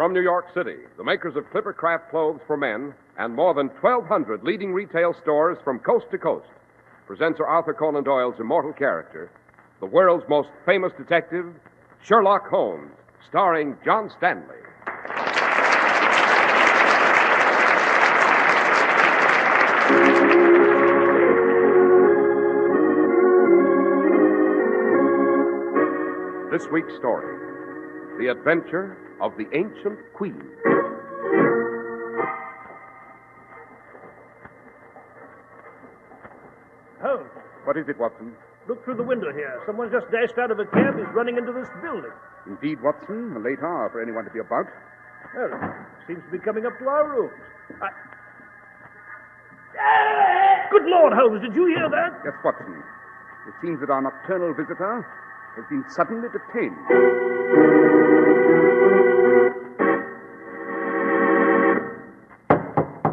From New York City, the makers of Clippercraft clothes for men and more than 1,200 leading retail stores from coast to coast present Sir Arthur Conan Doyle's immortal character, the world's most famous detective, Sherlock Holmes, starring John Stanley. This week's story, The Adventure of the Ancient Queen. Holmes. What is it, Watson? Look through the window here. Someone just dashed out of a cab. He's running into this building. Indeed, Watson. A late hour for anyone to be about. Well, seems to be coming up to our rooms. Good Lord, Holmes, did you hear that? Yes, Watson. It seems that our nocturnal visitor has been suddenly detained.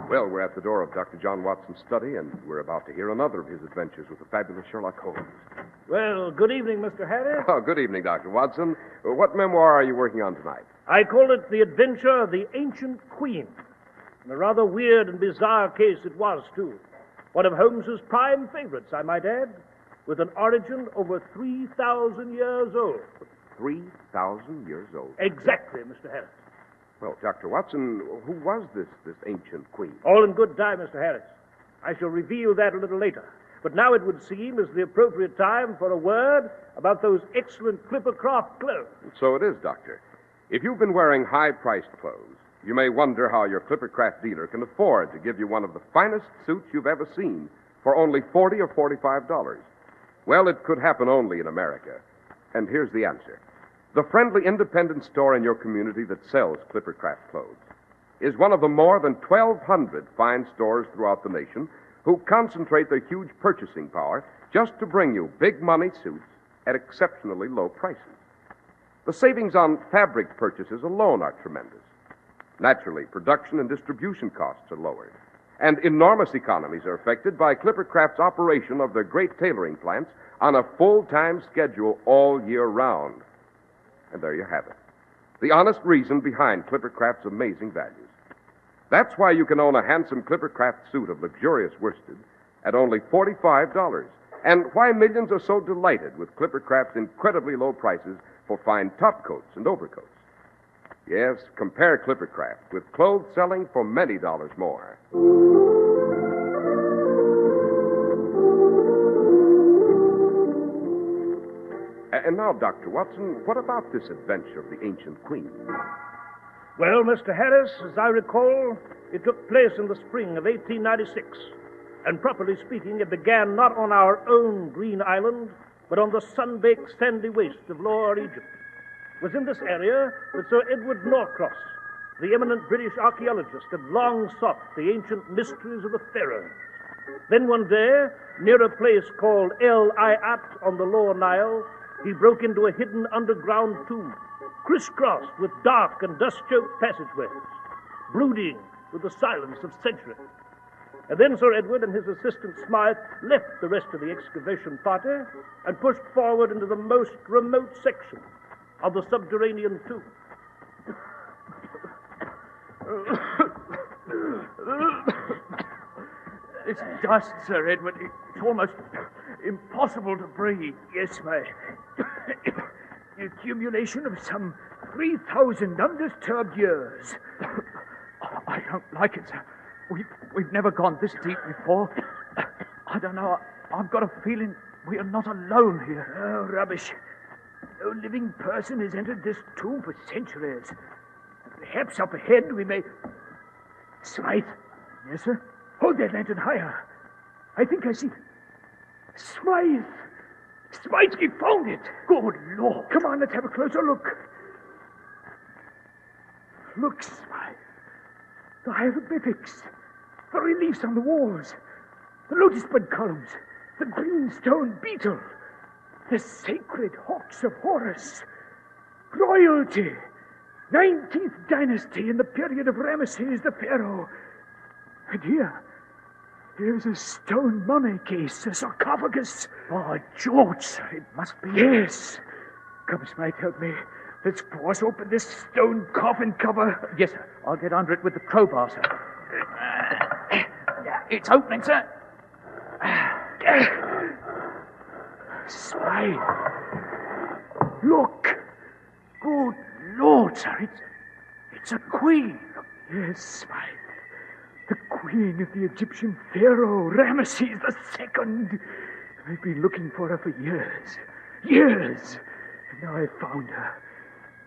Well, we're at the door of Dr. John Watson's study, and we're about to hear another of his adventures with the fabulous Sherlock Holmes. Well, good evening, Mr. Harris. Oh, good evening, Dr. Watson. What memoir are you working on tonight? I call it The Adventure of the Ancient Queen. And a rather weird and bizarre case it was, too. One of Holmes's prime favorites, I might add, with an origin over 3,000 years old. 3,000 years old? Exactly, Mr. Harris. Well, Dr. Watson, who was this ancient queen? All in good time, Mr. Harris. I shall reveal that a little later. But now it would seem is the appropriate time for a word about those excellent Clippercraft clothes. So it is, Doctor. If you've been wearing high-priced clothes, you may wonder how your Clippercraft dealer can afford to give you one of the finest suits you've ever seen for only $40 or $45. Well, it could happen only in America. And here's the answer. The friendly independent store in your community that sells Clippercraft clothes is one of the more than 1,200 fine stores throughout the nation who concentrate their huge purchasing power just to bring you big money suits at exceptionally low prices. The savings on fabric purchases alone are tremendous. Naturally, production and distribution costs are lowered, and enormous economies are affected by Clippercraft's operation of their great tailoring plants on a full-time schedule all year round. And there you have it. The honest reason behind Clippercraft's amazing values. That's why you can own a handsome Clippercraft suit of luxurious worsted at only $45. And why millions are so delighted with Clippercraft's incredibly low prices for fine topcoats and overcoats. Yes, compare Clippercraft with clothes selling for many dollars more. And now, Dr. Watson, what about this adventure of the ancient queen? Well, Mr. Harris, as I recall, it took place in the spring of 1896. And properly speaking, it began not on our own green island, but on the sun-baked sandy waste of Lower Egypt. It was in this area that Sir Edward Norcross, the eminent British archaeologist, had long sought the ancient mysteries of the pharaohs. Then one day, near a place called El Ayat on the Lower Nile, he broke into a hidden underground tomb, crisscrossed with dark and dust-choked passageways, brooding with the silence of centuries. And then Sir Edward and his assistant Smythe left the rest of the excavation party and pushed forward into the most remote section of the subterranean tomb. It's dust, Sir Edward. It's almost impossible to breathe. Yes, my the accumulation of some 3,000 undisturbed years. I don't like it, sir. We've never gone this deep before. I don't know. I've got a feeling we are not alone here. Oh, rubbish. No living person has entered this tomb for centuries. Perhaps up ahead we may... Smythe. Yes, sir? Hold that lantern higher. I think I see... Smythe! Smythe, we found it! Good Lord! Come on, let's have a closer look. Look, Smythe. The hieroglyphics, the reliefs on the walls, the lotus bud columns, the green stone beetle, the sacred hawks of Horus, royalty, 19th dynasty in the period of Ramesses the Pharaoh. And here's a stone mummy case, a sarcophagus. Oh, George, sir, it must be... Yes. Come, Smythe, help me. Let's force open this stone coffin cover. Yes, sir. I'll get under it with the crowbar, sir. It's opening, sir. Smile. Look. Good Lord, sir. It's a queen. Yes, Smile. The queen of the Egyptian pharaoh, Ramesses II. I've been looking for her for years. Years. And now I've found her.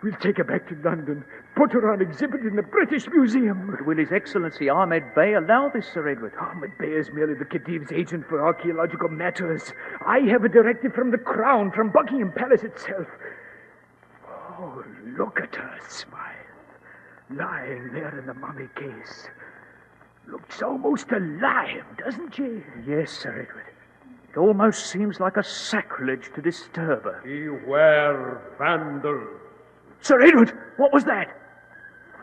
We'll take her back to London, put her on exhibit in the British Museum. But will His Excellency Ahmed Bey allow this, Sir Edward? Ahmed Bey is merely the Khedive's agent for archaeological matters. I have a directive from the Crown, from Buckingham Palace itself. Oh, look at her, Smile. Lying there in the mummy case. Looks almost alive, doesn't she? Yes, Sir Edward. It almost seems like a sacrilege to disturb her. Beware, vandals. Sir Edward, what was that?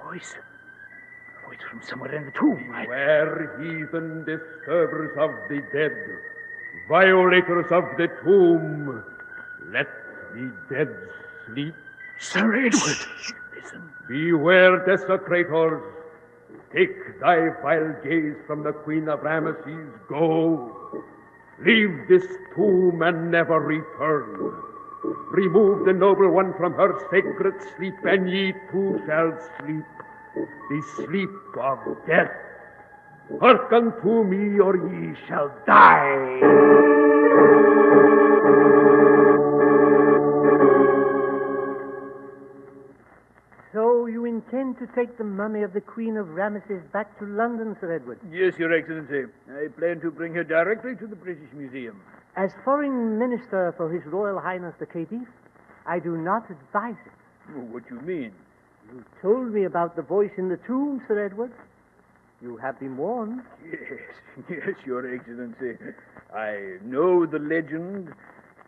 Voice from somewhere in the tomb. Beware, heathen disturbers of the dead, violators of the tomb. Let the dead sleep. Sir Edward! Listen. Beware, desecrators. Take thy vile gaze from the Queen of Ramesses. Go. Leave this tomb and never return. Remove the noble one from her sacred sleep, and ye too shall sleep, the sleep of death. Hearken to me, or ye shall die. So you intend to take the mummy of the Queen of Ramesses back to London, Sir Edward? Yes, Your Excellency. I plan to bring her directly to the British Museum. As Foreign Minister for His Royal Highness the Khedive, I do not advise it. Oh, what do you mean? You told me about the voice in the tomb, Sir Edward. You have been warned. Yes, Your Excellency. I know the legend.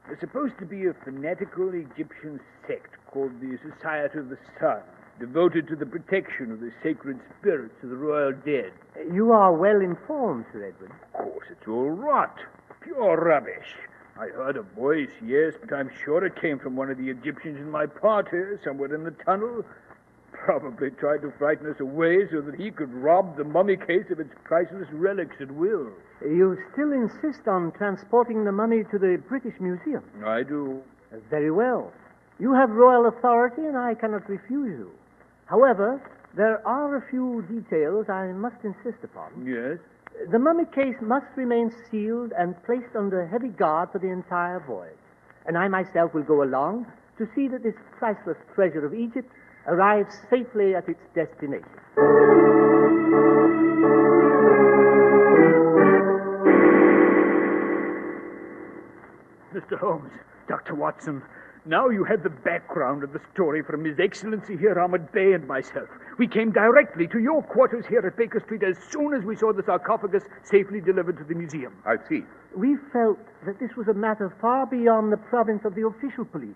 There's supposed to be a fanatical Egyptian sect called the Society of the Sun, devoted to the protection of the sacred spirits of the royal dead. You are well informed, Sir Edward. Of course, it's all rot. Pure rubbish. I heard a voice, yes, but I'm sure it came from one of the Egyptians in my party, somewhere in the tunnel. Probably tried to frighten us away so that he could rob the mummy case of its priceless relics at will. You still insist on transporting the mummy to the British Museum? I do. Very well. You have royal authority, and I cannot refuse you. However, there are a few details I must insist upon. Yes? The mummy case must remain sealed and placed under heavy guard for the entire voyage. And I myself will go along to see that this priceless treasure of Egypt arrives safely at its destination. Mr. Holmes, Dr. Watson, now you have the background of the story from His Excellency here, Ahmed Bey, and myself. We came directly to your quarters here at Baker Street as soon as we saw the sarcophagus safely delivered to the museum. I see. We felt that this was a matter far beyond the province of the official police.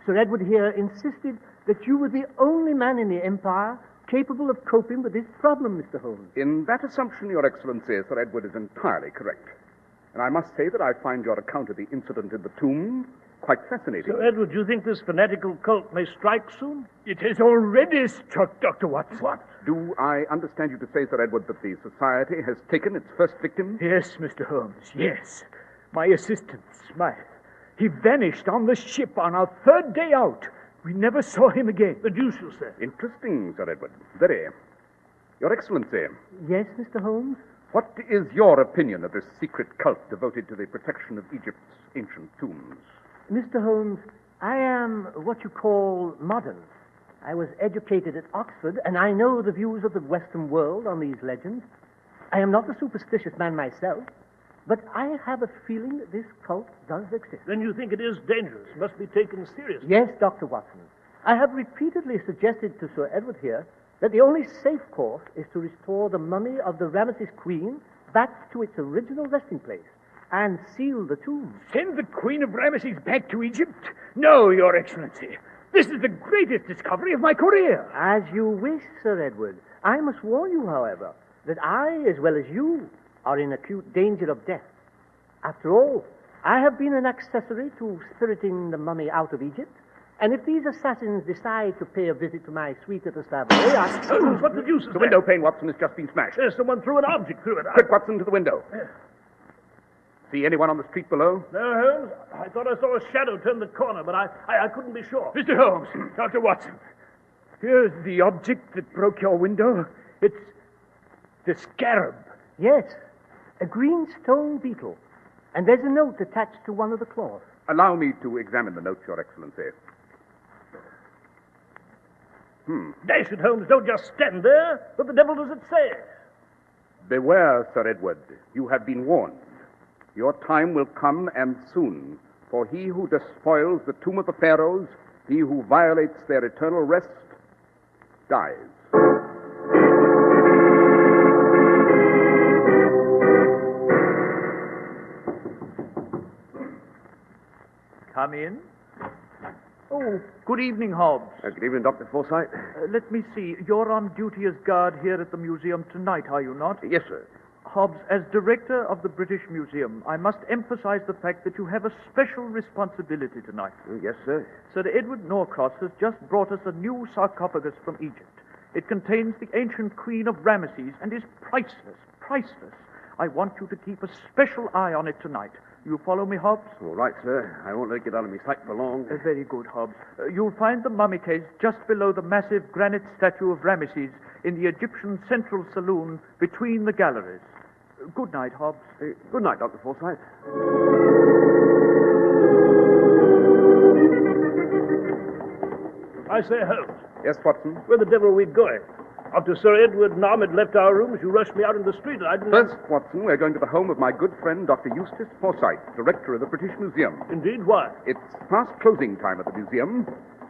Sir Edward here insisted that you were the only man in the Empire capable of coping with this problem, Mr. Holmes. In that assumption, Your Excellency, Sir Edward is entirely correct. And I must say that I find your account of the incident in the tomb quite fascinating. Sir Edward, do you think this fanatical cult may strike soon? It has already struck, Dr. Watson. What? Do I understand you to say, Sir Edward, that the society has taken its first victim? Yes, Mr. Holmes, yes. My assistant, Smythe. He vanished on the ship on our third day out. We never saw him again. The deuce, you say? Interesting, Sir Edward. Very. Your Excellency. Yes, Mr. Holmes? What is your opinion of this secret cult devoted to the protection of Egypt's ancient tombs? Mr. Holmes, I am what you call modern. I was educated at Oxford, and I know the views of the Western world on these legends. I am not a superstitious man myself, but I have a feeling that this cult does exist. Then you think it is dangerous, must be taken seriously. Yes, Dr. Watson. I have repeatedly suggested to Sir Edward here that the only safe course is to restore the mummy of the Ramesses Queen back to its original resting place and seal the tomb. Send the Queen of Ramesses back to Egypt? No, Your Excellency. This is the greatest discovery of my career. As you wish, Sir Edward. I must warn you, however, that I, as well as you, are in acute danger of death. After all, I have been an accessory to spiriting the mummy out of Egypt, And if these assassins decide to pay a visit to my suite at the Savoy, Holmes, what the deuce is The window pane, Watson, has just been smashed. Someone threw an object through it. Quick, Watson, to the window. See anyone on the street below? No, Holmes. I thought I saw a shadow turn the corner, but I couldn't be sure. Mr. Holmes, Dr. Watson, here's the object that broke your window. It's the scarab. yes, a green stone beetle. And there's a note attached to one of the claws. Allow me to examine the note, Your Excellency. Dash it, Holmes, don't just stand there. What the devil does it say? Beware, Sir Edward. You have been warned. Your time will come, and soon. For he who despoils the tomb of the pharaohs, he who violates their eternal rest, dies. Come in. Oh, good evening, Hobbs. Good evening, Dr. Forsyth. Let me see. You're on duty as guard here at the museum tonight, are you not? Yes, sir. Hobbs, as director of the British Museum, I must emphasize the fact that you have a special responsibility tonight. Yes, sir. Sir Edward Norcross has just brought us a new sarcophagus from Egypt. It contains the ancient queen of Ramesses and is priceless, priceless. I want you to keep a special eye on it tonight. You follow me, Hobbs? All right, sir. I won't let it get out of my sight for long. Very good, Hobbs. You'll find the mummy case just below the massive granite statue of Ramesses in the Egyptian Central Saloon between the galleries. Good night, Hobbs. Good night, Dr. Forsyth. I say, Holmes, Yes, Watson? where the devil are we going? After Sir Edward and Arm had left our rooms, you rushed me out in the street, and I didn't... First, Watson, we're going to the home of my good friend, Dr. Eustace Forsyth, director of the British Museum. Indeed, why? It's past closing time at the museum,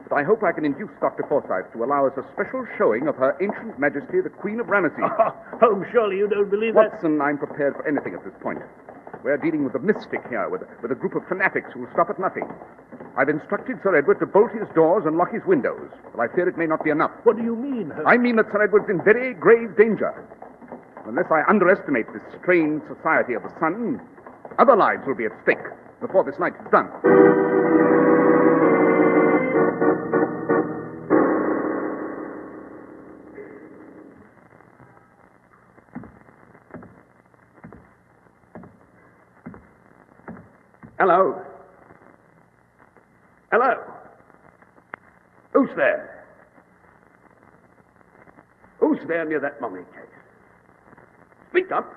but I hope I can induce Dr. Forsyth to allow us a special showing of Her Ancient Majesty, the Queen of Ramesses. Holmes, surely you don't believe that? Watson, I'm prepared for anything at this point. We're dealing with a mystic here, with a group of fanatics who will stop at nothing. I've instructed Sir Edward to bolt his doors and lock his windows, but I fear it may not be enough. What do you mean, Holmes? I mean that Sir Edward's in very grave danger. Unless I underestimate this strange society of the sun, other lives will be at stake before this night is done. Hello. Hello. Who's there? Who's there near that mummy case? Speak up.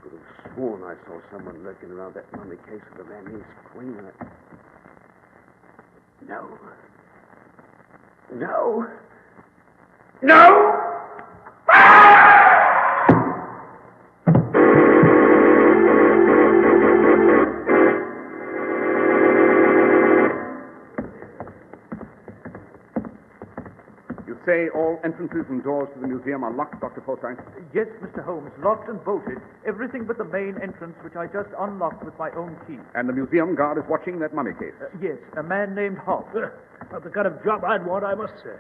Could have sworn I saw someone lurking around that mummy case of the Ramesses queen. No. No. No! Say all entrances and doors to the museum are locked, Dr. Forsyth? Yes, Mr. Holmes, locked and bolted. Everything but the main entrance, which I just unlocked with my own key. And the museum guard is watching that mummy case? Yes, a man named Hobbs. Not the kind of job I'd want, I must say.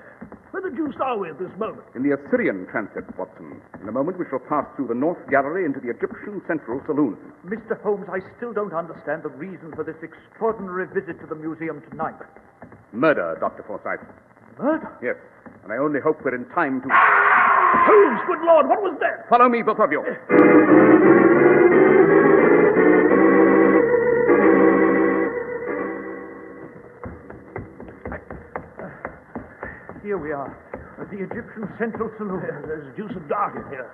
Where the deuce are we at this moment? In the Assyrian transept, Watson. In a moment we shall pass through the North Gallery into the Egyptian Central Saloon. Mr. Holmes, I still don't understand the reason for this extraordinary visit to the museum tonight. Murder, Dr. Forsyth. Murder? Yes. And I only hope we're in time to... Holmes, good Lord, what was that? Follow me, both of you. Here we are, at the Egyptian Central Saloon. There's deuce of dark in here.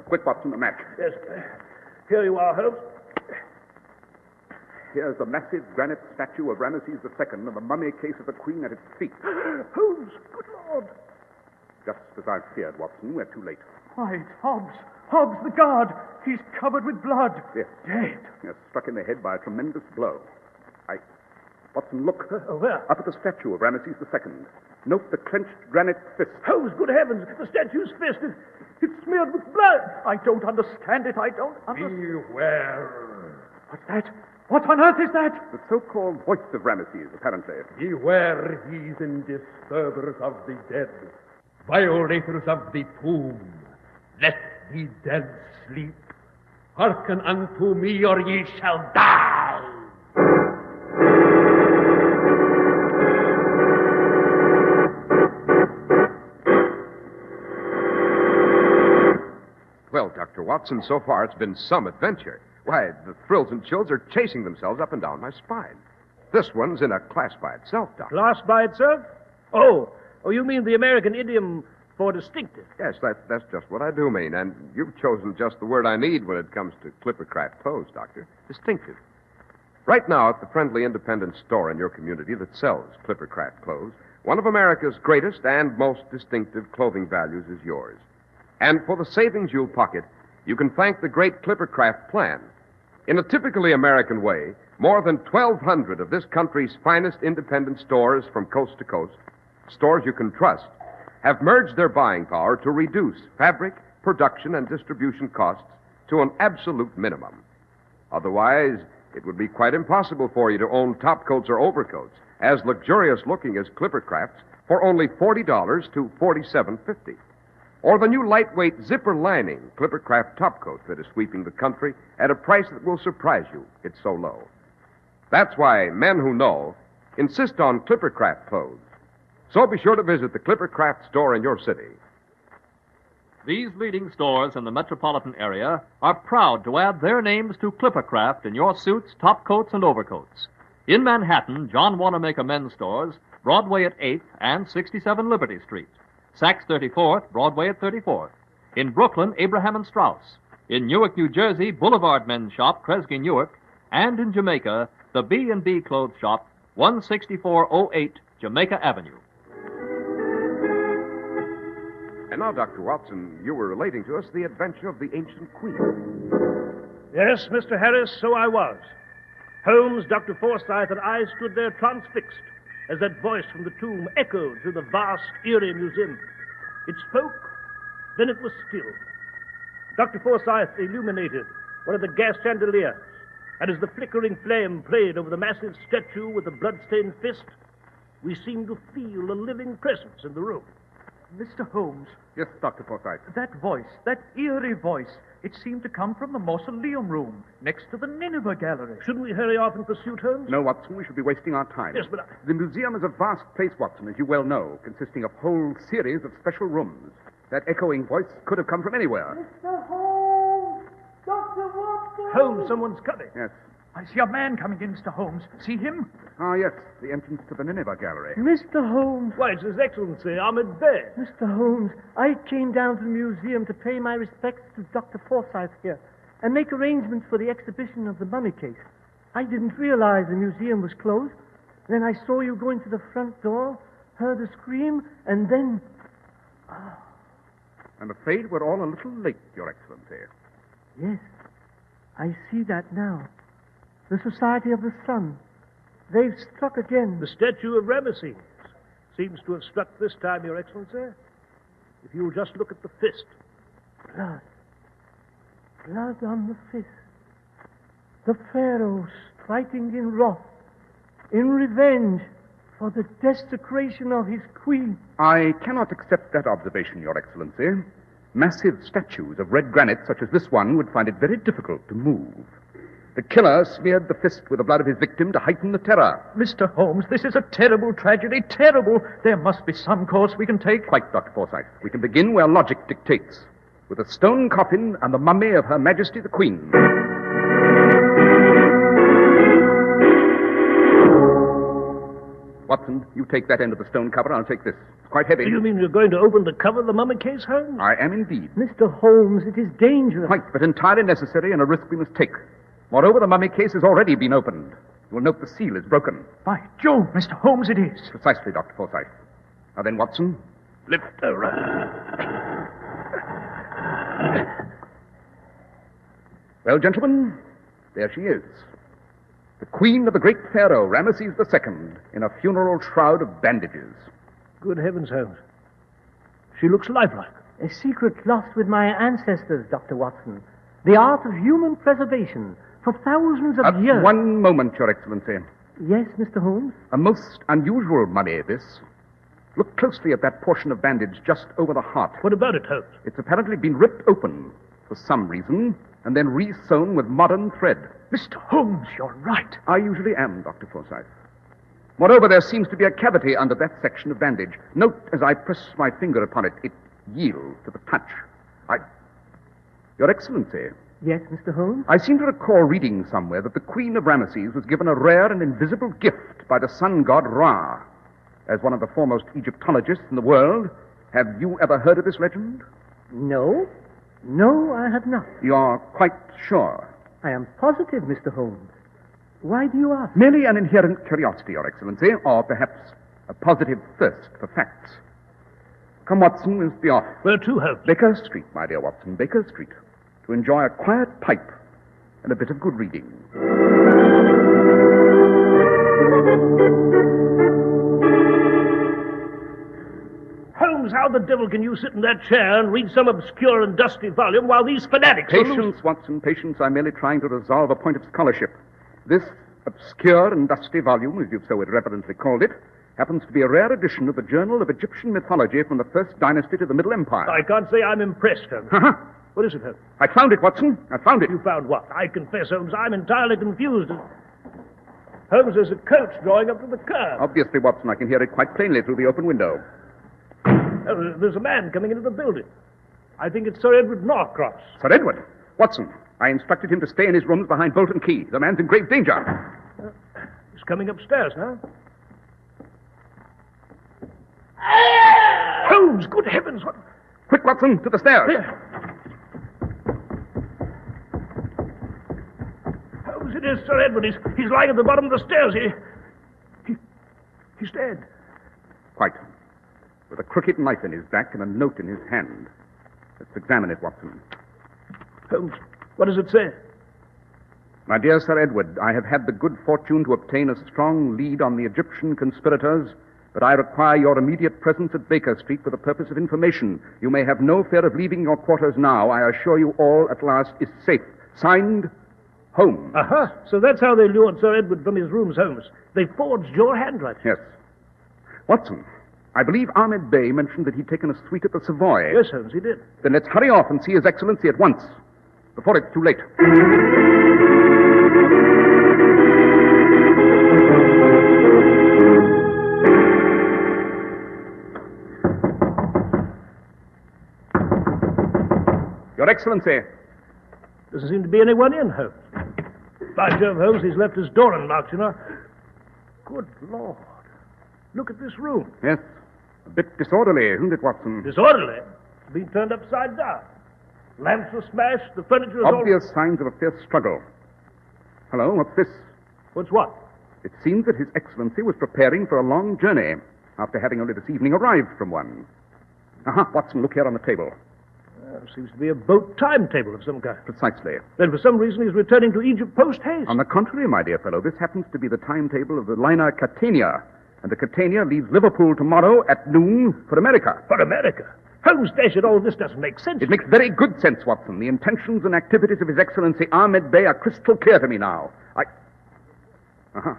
Quick, Watson, a match. Yes. Here you are, Holmes. Here's the massive granite statue of Ramesses II and the mummy case of the Queen at its feet. Holmes, good Lord. Just as I feared, Watson, we're too late. Why, it's Hobbs. Hobbs, the guard. He's covered with blood. Yes. Dead. Yes, struck in the head by a tremendous blow. Watson, look. Where? Up at the statue of Ramesses II. Note the clenched granite fist. Holmes, good heavens, the statue's fist is... It's smeared with blood. I don't understand it. I don't understand. Beware. What's that? What on earth is that? The so-called voice of Ramesses, apparently. Beware, heathen disturbers of the dead, violators of the tomb. Let the dead sleep. Hearken unto me, or ye shall die. Well, Dr. Watson, so far it's been some adventure. Why, the thrills and chills are chasing themselves up and down my spine. This one's in a class by itself, Doctor. Class by itself? Oh, you mean the American idiom for distinctive? Yes, that's just what I do mean, and you've chosen just the word I need when it comes to Clippercraft clothes, Doctor. Distinctive. Right now, at the friendly independent store in your community that sells Clippercraft clothes, one of America's greatest and most distinctive clothing values is yours. And for the savings you'll pocket, you can thank the great Clippercraft plan. In a typically American way, more than 1,200 of this country's finest independent stores from coast to coast, stores you can trust, have merged their buying power to reduce fabric, production, and distribution costs to an absolute minimum. Otherwise, it would be quite impossible for you to own topcoats or overcoats as luxurious looking as Clippercraft's for only $40 to $47.50. Or the new lightweight zipper lining Clippercraft topcoat that is sweeping the country at a price that will surprise you. It's so low. That's why men who know insist on Clippercraft clothes. So be sure to visit the Clippercraft store in your city. These leading stores in the metropolitan area are proud to add their names to Clippercraft in your suits, topcoats, and overcoats. In Manhattan, John Wanamaker Men's Stores, Broadway at 8th and 67 Liberty Street. Saks 34th, Broadway at 34th. In Brooklyn, Abraham and Strauss. In Newark, New Jersey, Boulevard Men's Shop, Kresge Newark. And in Jamaica, the B&B Clothes Shop, 16408 Jamaica Avenue. And now, Dr. Watson, you were relating to us the adventure of the ancient queen. Yes, Mr. Harris, so I was. Holmes, Dr. Forsythe, and I stood there transfixed as that voice from the tomb echoed through the vast, eerie museum. It spoke, then it was still. Dr. Forsythe illuminated one of the gas chandeliers, and as the flickering flame played over the massive statue with the blood-stained fist, we seemed to feel a living presence in the room. Mr. Holmes. Yes, Dr. Forsythe. That voice, that eerie voice, it seemed to come from the mausoleum room next to the Nineveh Gallery. Shouldn't we hurry off in pursuit, Holmes? No, Watson, we should be wasting our time. Yes, but The museum is a vast place, Watson, as you well know, consisting of whole series of special rooms. That echoing voice could have come from anywhere. Mr. Holmes! Dr. Watson! Holmes, someone's coming. Yes. I see a man coming in, Mr. Holmes. See him? Ah, yes, the entrance to the Nineveh Gallery. Mr. Holmes. Why, it's His Excellency, Ahmed Bey. Mr. Holmes, I came down to the museum to pay my respects to Dr. Forsythe here and make arrangements for the exhibition of the mummy case. I didn't realize the museum was closed. Then I saw you go into the front door, heard a scream, and then... I'm afraid we're all a little late, Your Excellency. Yes, I see that now. The Society of the Sun. They've struck again. The statue of Ramesses seems to have struck this time, Your Excellency. If you'll just look at the fist. Blood. Blood on the fist. The Pharaoh striking in wrath, in revenge for the desecration of his queen. I cannot accept that observation, Your Excellency. Massive statues of red granite such as this one would find it very difficult to move. The killer smeared the fist with the blood of his victim to heighten the terror. Mr. Holmes, this is a terrible tragedy, terrible. There must be some course we can take. Quite, Dr. Forsythe. We can begin where logic dictates, with a stone coffin and the mummy of Her Majesty the Queen. Watson, you take that end of the stone cover, I'll take this. It's quite heavy. You mean you're going to open the cover of the mummy case, Holmes? I am indeed. Mr. Holmes, it is dangerous. Quite, but entirely necessary and a risk we must take. Moreover, the mummy case has already been opened. You will note the seal is broken. By Jove, Mr. Holmes, it is. Precisely, Dr. Forsythe. Now then, Watson, lift her up. Well, gentlemen, there she is. The queen of the great pharaoh, Ramesses II, in a funeral shroud of bandages. Good heavens, Holmes. She looks lifelike. A secret lost with my ancestors, Dr. Watson. The art of human preservation for thousands of years. One moment, Your Excellency. Yes, Mr. Holmes? A most unusual mummy, this. Look closely at that portion of bandage just over the heart. What about it, Holmes? It's apparently been ripped open for some reason, and then re-sewn with modern thread. Mr. Holmes, you're right. I usually am, Dr. Forsyth. Moreover, there seems to be a cavity under that section of bandage. Note, as I press my finger upon it, it yields to the touch. Your Excellency. Yes, Mr. Holmes? I seem to recall reading somewhere that the Queen of Ramesses was given a rare and invisible gift by the sun god Ra. As one of the foremost Egyptologists in the world, have you ever heard of this legend? No. No, I have not. You're quite sure? I am positive, Mr. Holmes. Why do you ask? Merely an inherent curiosity, Your Excellency, or perhaps a positive thirst for facts. Come, Watson, we'll be off. Where to, Holmes? Baker Street, my dear Watson, Baker Street. To enjoy a quiet pipe and a bit of good reading. Holmes, how the devil can you sit in that chair and read some obscure and dusty volume while these fanatics are Patience, Watson, patience. I'm merely trying to resolve a point of scholarship. This obscure and dusty volume, as you've so irreverently called it, happens to be a rare edition of the Journal of Egyptian Mythology from the First Dynasty to the Middle Empire. I can't say I'm impressed, Holmes. What is it, Holmes? I found it, Watson. I found it. You found what? I confess, Holmes, I'm entirely confused. Holmes, there's a coach drawing up to the curb. Obviously, Watson, I can hear it quite plainly through the open window. Oh, there's a man coming into the building. I think it's Sir Edward Norcross. Sir Edward? Watson, I instructed him to stay in his rooms behind bolt and key. The man's in grave danger. He's coming upstairs now. Holmes, good heavens, what... Quick, Watson, to the stairs. Here. Holmes, it is Sir Edward. He's lying at the bottom of the stairs. He's dead. Quite. With a crooked knife in his back and a note in his hand. Let's examine it, Watson. Holmes, what does it say? My dear Sir Edward, I have had the good fortune to obtain a strong lead on the Egyptian conspirators, but I require your immediate presence at Baker Street for the purpose of information. You may have no fear of leaving your quarters now. I assure you all at last is safe. Signed, Holmes. Aha, so that's how they lured Sir Edward from his rooms, Holmes. They forged your handwriting. Yes. Watson, I believe Ahmed Bey mentioned that he'd taken a suite at the Savoy. Yes, Holmes, he did. Then let's hurry off and see His Excellency at once, before it's too late. Your Excellency. Doesn't seem to be anyone in, Holmes. By Jove, Holmes, he's left his door unlocked, you know. Good Lord. Look at this room. Yes. A bit disorderly, isn't it, Watson? Disorderly? It's been turned upside down. Lamps were smashed, the furniture is Obvious signs of a fierce struggle. Hello, what's this? What's what? It seems that His Excellency was preparing for a long journey after having only this evening arrived from one. Aha, Watson, look here on the table. Seems to be a boat timetable of some kind. Precisely. Then for some reason he's returning to Egypt post-haste. On the contrary, my dear fellow, this happens to be the timetable of the liner Catania. And the Catania leaves Liverpool tomorrow at noon for America. For America? Holmes, dash it, all this doesn't make sense. It makes very good sense, Watson. The intentions and activities of His Excellency Ahmed Bey are crystal clear to me now.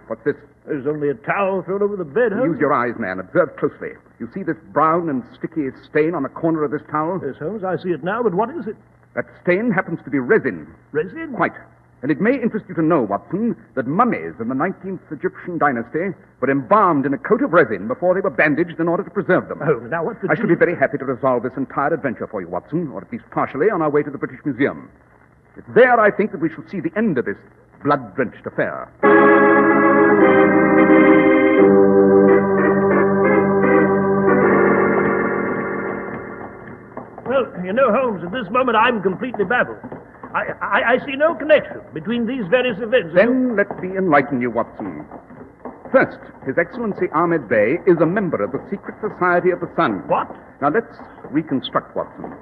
What's this? There's only a towel thrown over the bed, Holmes. Use your eyes, man. Observe closely. You see this brown and sticky stain on the corner of this towel? Yes, Holmes, I see it now, but what is it? That stain happens to be resin. Resin? Quite. And it may interest you to know, Watson, that mummies in the 19th Egyptian dynasty were embalmed in a coat of resin before they were bandaged in order to preserve them. Oh, now what I shall be very happy to resolve this entire adventure for you, Watson, or at least partially on our way to the British Museum. It's there, I think, that we shall see the end of this blood-drenched affair. Well, you know, Holmes, at this moment I'm completely baffled. I see no connection between these various events. Then let me enlighten you, Watson. First, His Excellency Ahmed Bey is a member of the Secret Society of the Sun. What? Now let's reconstruct, Watson.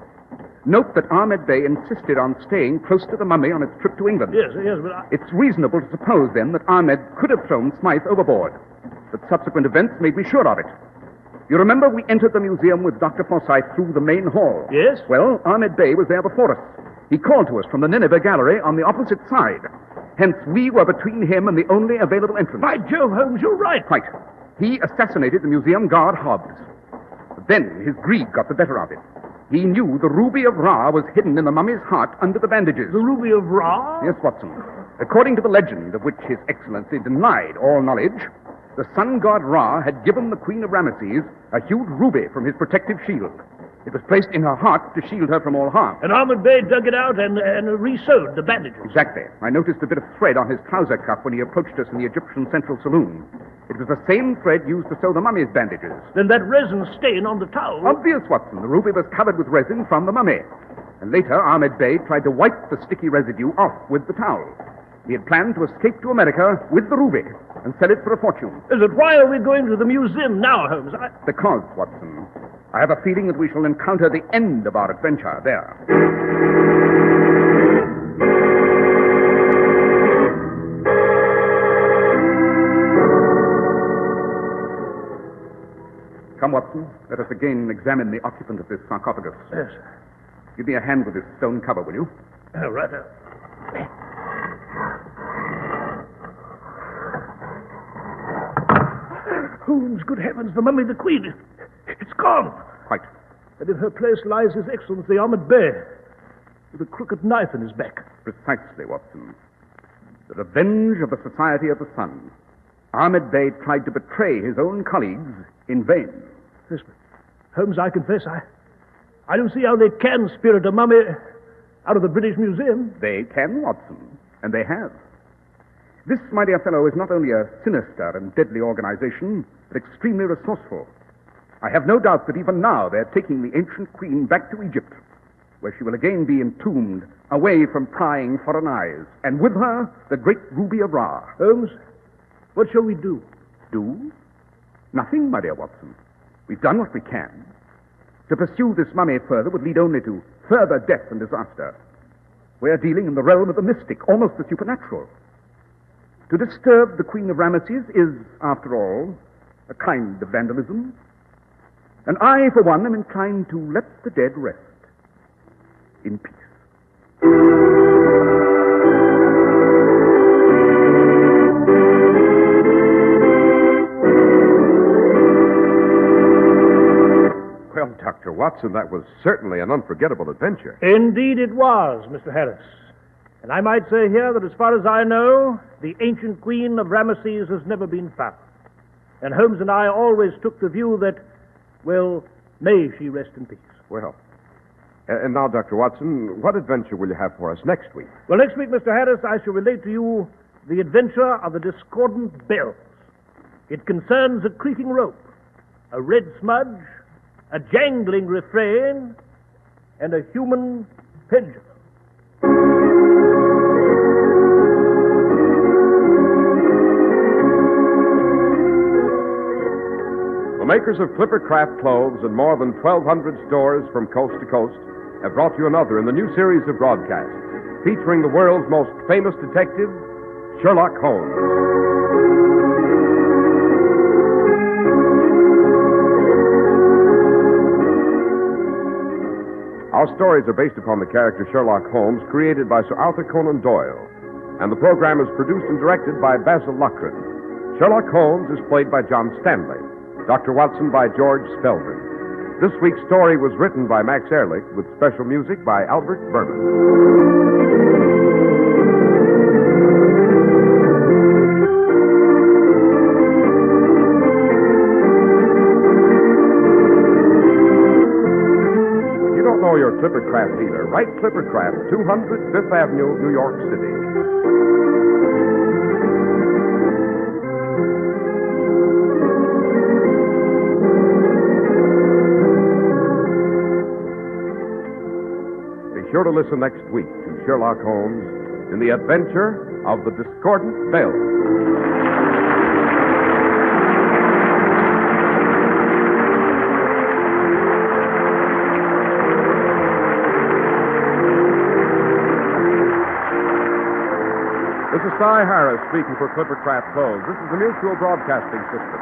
Note that Ahmed Bey insisted on staying close to the mummy on its trip to England. Yes, but It's reasonable to suppose, then, that Ahmed could have thrown Smythe overboard. But subsequent events made me sure of it. You remember we entered the museum with Dr. Forsyth through the main hall? Yes. Well, Ahmed Bey was there before us. He called to us from the Nineveh gallery on the opposite side. Hence, we were between him and the only available entrance. By Jove, Holmes, you're right. Quite. He assassinated the museum guard, Hobbs. But then his greed got the better of him. He knew the Ruby of Ra was hidden in the mummy's heart under the bandages. The Ruby of Ra? Yes, Watson. According to the legend, of which His Excellency denied all knowledge, the sun god Ra had given the Queen of Ramesses a huge ruby from his protective shield. It was placed in her heart to shield her from all harm. And Ahmed Bey dug it out and re-sewed the bandages. Exactly. I noticed a bit of thread on his trouser cuff when he approached us in the Egyptian Central Saloon. It was the same thread used to sew the mummy's bandages. Then that resin stain on the towel... Obvious, Watson. The ruby was covered with resin from the mummy. And later, Ahmed Bey tried to wipe the sticky residue off with the towel. He had planned to escape to America with the ruby and sell it for a fortune. Is it why are we going to the museum now, Holmes? Because, Watson, I have a feeling that we shall encounter the end of our adventure there. Come, Watson. Let us again examine the occupant of this sarcophagus. Yes. Give me a hand with this stone cover, will you? Right. Holmes, good heavens, the mummy of the Queen. It's gone. Quite. And in her place lies His Excellency Ahmed Bey, with a crooked knife in his back. Precisely, Watson. The revenge of the Society of the Sun. Ahmed Bey tried to betray his own colleagues in vain. Yes, Holmes, I confess, I don't see how they can spirit a mummy out of the British Museum. They can, Watson, and they have. This, my dear fellow, is not only a sinister and deadly organization, but extremely resourceful. I have no doubt that even now they're taking the ancient queen back to Egypt, where she will again be entombed, away from prying foreign eyes, and with her, the great Ruby of Ra. Holmes, what shall we do? Do? Nothing, my dear Watson. We've done what we can. To pursue this mummy further would lead only to further death and disaster. We're dealing in the realm of the mystic, almost the supernatural. To disturb the Queen of Ramesses is, after all, a kind of vandalism. And I, for one, am inclined to let the dead rest in peace. Well, Dr. Watson, that was certainly an unforgettable adventure. Indeed it was, Mr. Harris. And I might say here that as far as I know, the ancient Queen of Ramesses has never been found. And Holmes and I always took the view that, well, may she rest in peace. Well, and now, Dr. Watson, what adventure will you have for us next week? Well, next week, Mr. Harris, I shall relate to you the adventure of the discordant bells. It concerns a creaking rope, a red smudge, a jangling refrain, and a human pendulum. The makers of Clipper Craft clothes and more than 1,200 stores from coast to coast have brought you another in the new series of broadcasts featuring the world's most famous detective, Sherlock Holmes. Our stories are based upon the character Sherlock Holmes created by Sir Arthur Conan Doyle, and the program is produced and directed by Basil Loughrane. Sherlock Holmes is played by John Stanley, Dr. Watson by George Spelman. This week's story was written by Max Ehrlich with special music by Albert Berman. If you don't know your Clippercraft dealer, write Clippercraft, 200 Fifth Avenue, New York City. Be sure to listen next week to Sherlock Holmes in the adventure of the discordant bells. This is Cy Harris speaking for Clippercraft Clothes. This is the Mutual Broadcasting System.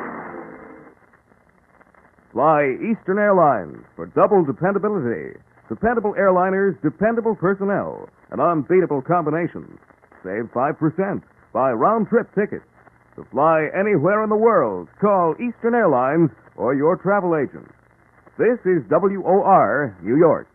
Fly Eastern Airlines for double dependability. Dependable airliners, dependable personnel, an unbeatable combination. Save 5%. Buy round-trip tickets. To fly anywhere in the world, call Eastern Airlines or your travel agent. This is WOR, New York.